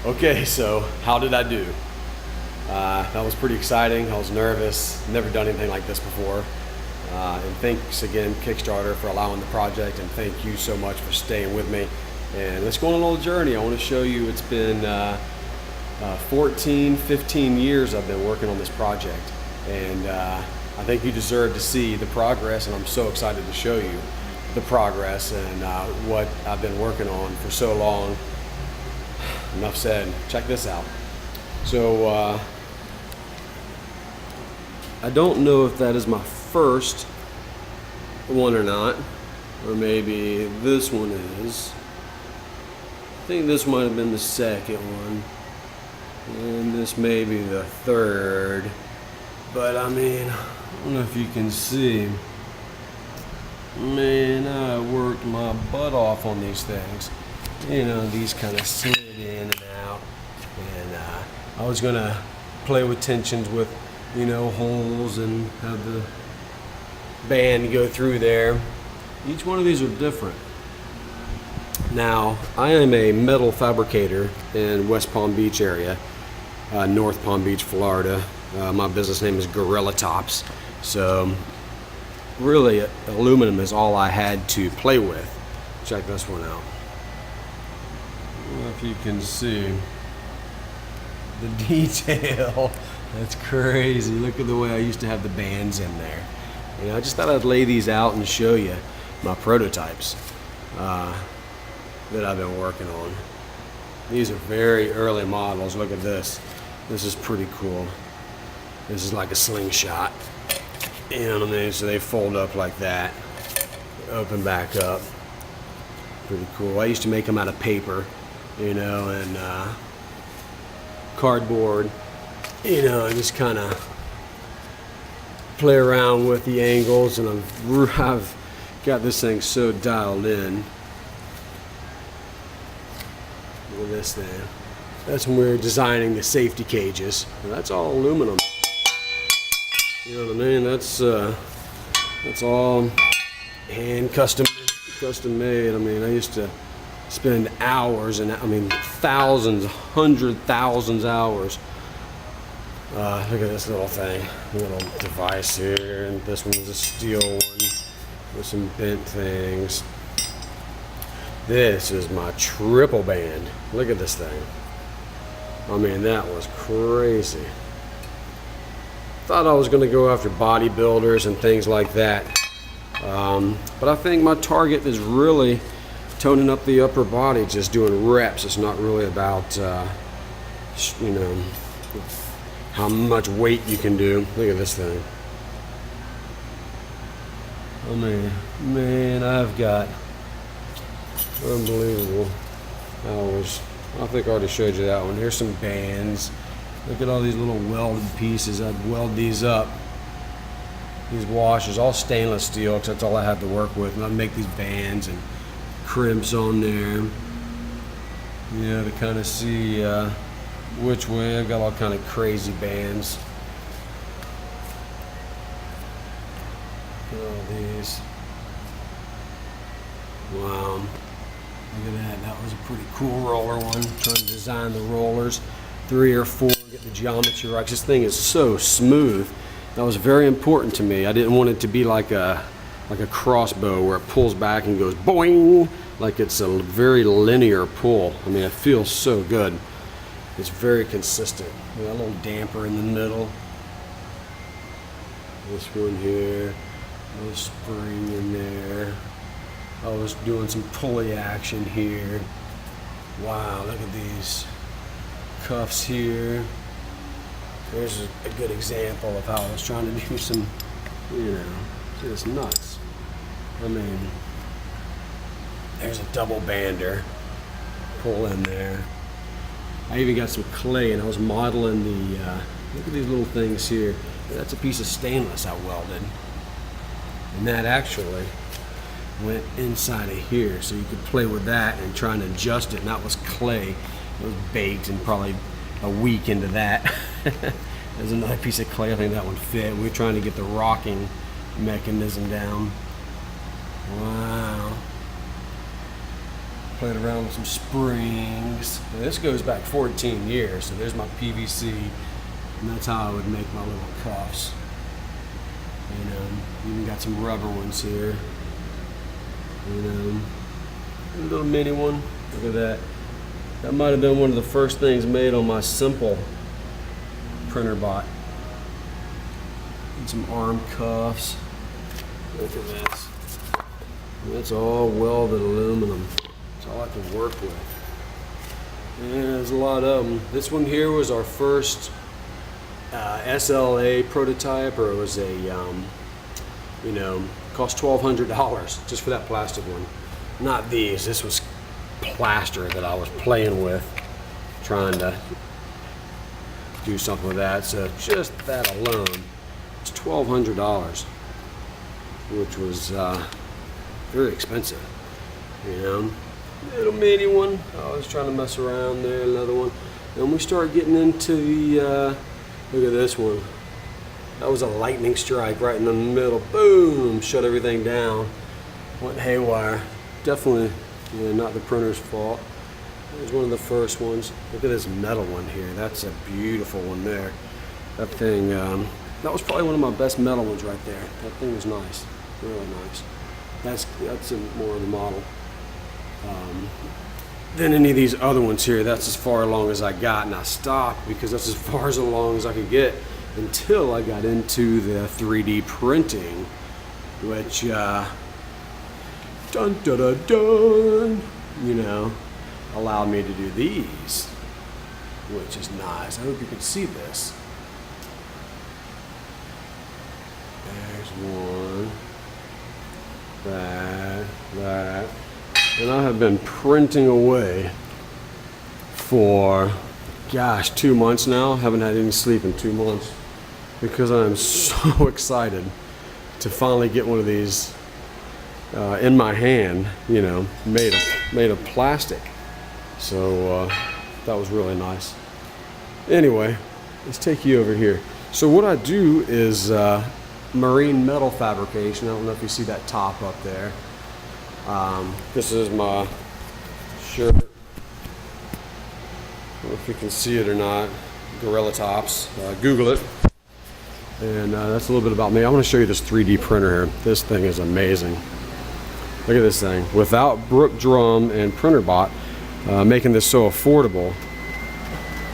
Okay, so how did I do? That was pretty exciting. I was nervous, never done anything like this before. And thanks again, Kickstarter, for allowing the project, and thank you so much for staying with me. And let's go on a little journey. I want to show you it's been 14, 15 years I've been working on this project. And I think you deserve to see the progress, and I'm so excited to show you the progress and what I've been working on for so long. Enough said. Check this out. So I don't know if that is my first one or not, or maybe this one is. I think this might have been the second one, and this may be the third. But I mean, I don't know if you can see. Man, I worked my butt off on these things. You know, these kind of slid in and out, and I was gonna play with tensions with, you know, holes and have the band go through there. Each one of these are different. Now, I am a metal fabricator in West Palm Beach area, North Palm Beach, Florida. My business name is Gorilla Tops. So really, aluminum is all I had to play with. Check this one out. I don't know if you can see the detail. That's crazy. Look at the way I used to have the bands in there. You know, I just thought I'd lay these out and show you my prototypes that I've been working on. These are very early models. Look at this. This is pretty cool. This is like a slingshot. You know what I mean? So they fold up like that, open back up. Pretty cool. I used to make them out of paper, you know, and cardboard, you know, and just kind of play around with the angles, and I've got this thing so dialed in. Look at this thing. That's when we were designing the safety cages. And that's all aluminum. You know what I mean? That's all hand custom made. I mean, I used to spend hours and thousands, 100,000 hours. Look at this little thing, little device here, and this one is a steel one with some bent things. This is my triple band. Look at this thing. I mean, that was crazy. Thought I was going to go after bodybuilders and things like that, but I think my target is really toning up the upper body, just doing reps. It's not really about you know, how much weight you can do. Look at this thing. I mean, man, I've got unbelievable hours. I think I already showed you that one. Here's some bands. Look at all these little welded pieces. I'd weld these up. These washers, all stainless steel, because that's all I have to work with. And I'd make these bands and crimps on there. You know, to kind of see which way. I've got all kind of crazy bands. Look at all these. Wow. Look at that. That was a pretty cool roller one. Trying to design the rollers. 3 or 4, get the geometry right. This thing is so smooth. That was very important to me. I didn't want it to be like a crossbow where it pulls back and goes boing, like it's a very linear pull. I mean, it feels so good. It's very consistent. Got a little damper in the middle. This one here, a little spring in there. I was doing some pulley action here. Wow, look at these cuffs here. There's a good example of how I was trying to do some, you know, just nuts. I mean, there's a double bander. Pull in there. I even got some clay, and I was modeling the, look at these little things here. That's a piece of stainless I welded. And that actually went inside of here, so you could play with that and try and adjust it. And that was clay. It was baked and probably a week into that. There's another piece of clay. I think that one fit. We were trying to get the rocking mechanism down. Wow. Played around with some springs. Now, this goes back 14 years, so there's my PVC, and that's how I would make my little cuffs. Even got some rubber ones here. A little mini one. Look at that. That might have been one of the first things made on my simple printer bot. And some arm cuffs. Look at this. That's all welded aluminum. That's all I can work with. And there's a lot of them. This one here was our first SLA prototype, or it was a, cost $1,200 just for that plastic one. Not these. This was plaster that I was playing with, trying to do something with that. So just that alone, it's $1,200, which was very expensive. Little mini one. I was trying to mess around there. Another one. And we start getting into the. Look at this one. That was a lightning strike right in the middle. Boom! Shut everything down. Went haywire. Definitely not the printer's fault. It was one of the first ones. Look at this metal one here. That's a beautiful one there. That thing, that was probably one of my best metal ones right there. That thing was nice. Really nice. That's more of the model. Then any of these other ones here, that's as far along as I got, and I stopped because that's as far as along as I could get until I got into the 3D printing, which dun dun dun dun, allowed me to do these, which is nice. I hope you can see this. There's one, that. And I have been printing away for, 2 months now. Haven't had any sleep in 2 months because I am so excited to finally get one of these in my hand, made of plastic. So that was really nice. Anyway, let's take you over here. So what I do is marine metal fabrication. I don't know if you see that top up there. This is my shirt. I don't know if you can see it or not. Gorilla Tops. Google it. And that's a little bit about me. I want to show you this 3D printer here. This thing is amazing. Look at this thing. Without Brook Drum and Printer Bot making this so affordable,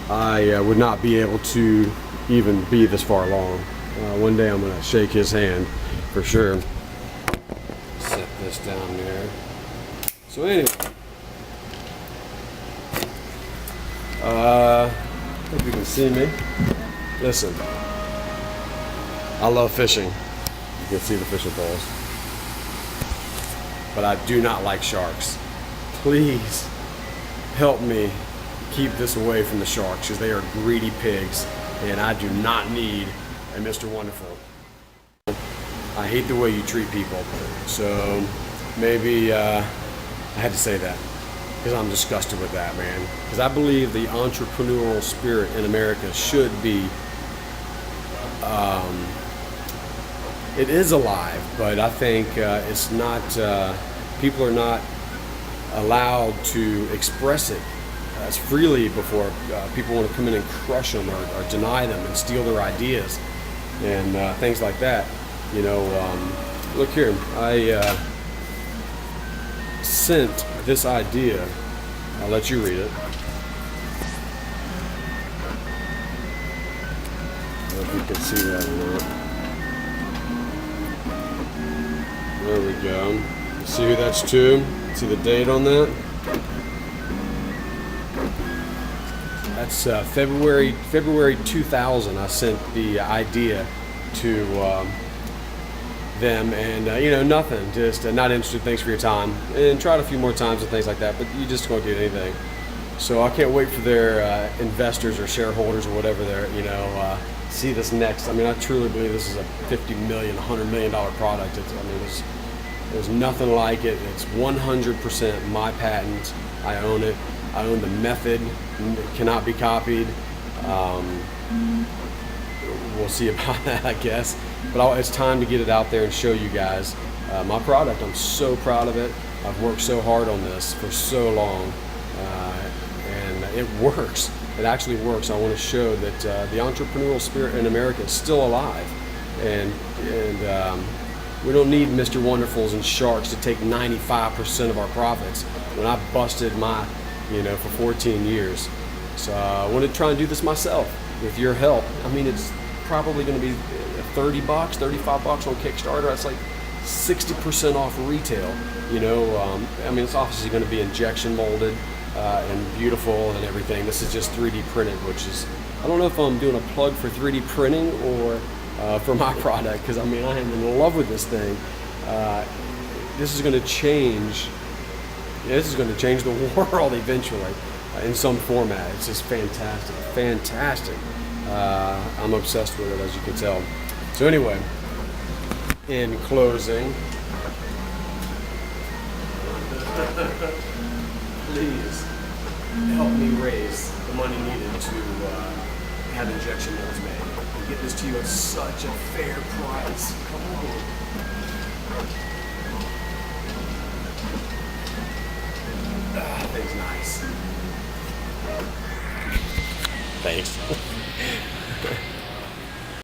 I would not be able to even be this far along. One day I'm going to shake his hand for sure. Set this down there. So anyway, hope you can see me. Listen, I love fishing. You can see the fishing poles, but I do not like sharks. Please help me keep this away from the sharks, because they are greedy pigs, and I do not need a Mr. Wonderful. I hate the way you treat people, so maybe I had to say that because I'm disgusted with that, man. Because I believe the entrepreneurial spirit in America should be, it is alive, but I think it's not, people are not allowed to express it as freely before people want to come in and crush them or deny them and steal their ideas and things like that. Look here, I sent this idea. I'll let you read it. I don't know if you can see that or not. There we go. You see who that's to? See the date on that? That's February 2000. I sent the idea to them, and nothing, just not interested, thanks for your time, and tried a few more times and things like that, but you just won't get anything. So I can't wait for their investors or shareholders or whatever they're, see this next. I mean, I truly believe this is a $50 million, $100 million product. There's nothing like it. It's 100% my patent. I own it. I own the method. It cannot be copied. We'll see about that, I guess. But it's time to get it out there and show you guys my product. I'm so proud of it. I've worked so hard on this for so long, and it works. It actually works. I want to show that the entrepreneurial spirit in America is still alive, and we don't need Mr. Wonderfuls and sharks to take 95% of our profits when I busted my, for 14 years. So I want to try and do this myself with your help. I mean, it's probably going to be $30, $35 on Kickstarter. That's like 60% off retail. I mean, it's obviously going to be injection molded and beautiful and everything. This is just 3D printed, which is, I don't know if I'm doing a plug for 3D printing or for my product, because I mean, I am in love with this thing. This is going to change. This is going to change the world eventually in some format. It's just fantastic, fantastic. I'm obsessed with it, as you can tell. So anyway, in closing, please help me raise the money needed to have injection molds made and get this to you at such a fair price. Come on. Thing's nice. Thanks.